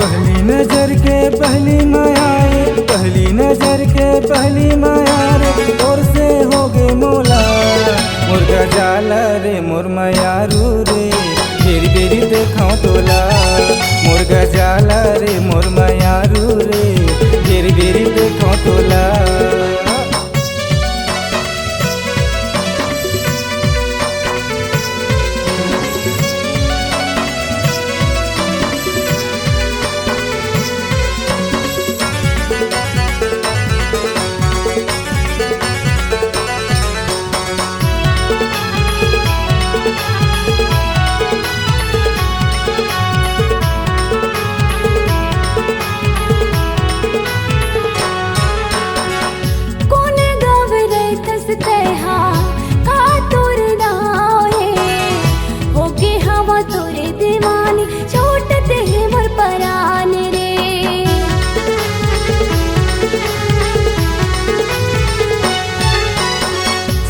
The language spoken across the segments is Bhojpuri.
पहली नजर के पहली माया रे, पहली नजर के पहली माया रे, और से हो गे मोला मुर्गा जाला रे मोर मायारू रे, बेरी बेरी देखाऊं तोला मुर्गा जाला रे मोर मायारू रे, बेरी बेरी देखाऊं तोला।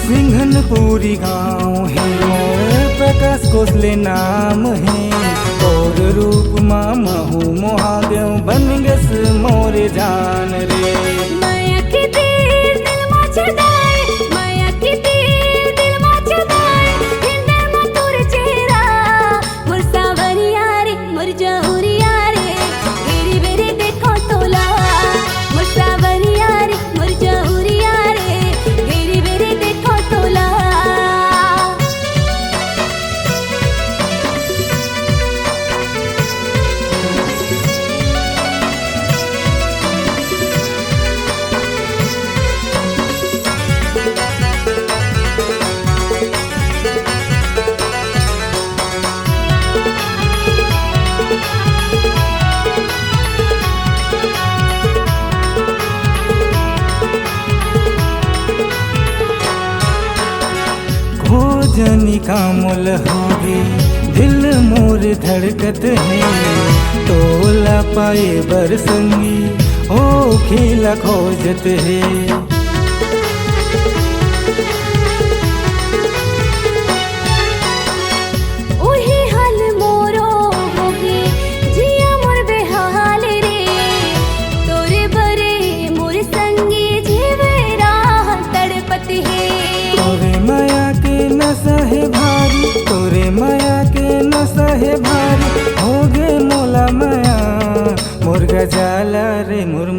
सिंघनपुरी गाँव है मोर प्रकाश कोसले नाम है, और रूप मामा हूँ मोहादेव बन गस मोरे जान रे। माया के तीर दिल मा छदाए, माया के तीर दिल मा छदाए, हिंदे मा तोर चेहरा मोर सावरिया रे मोर जहुरिया रे, बेरी बेरी देखो तोला मोर सावरिया रे मोर जहुरिया रे, बेरी बेरी देखो तोला। जनी कामुल होगी दिल मोर धड़कत है, तोला पाए बरसंगी ओ खिला खोजत है। ओही हाल मोरो होगी जिया मोर बेहाल रे, तोरे बरे मोर संगी जीवे राह तड़पत है। तोरे माया के नशा है भारी, तोरे माया के नशा है भारी, हो गे मोला माया मुर्गा जाला रे मुर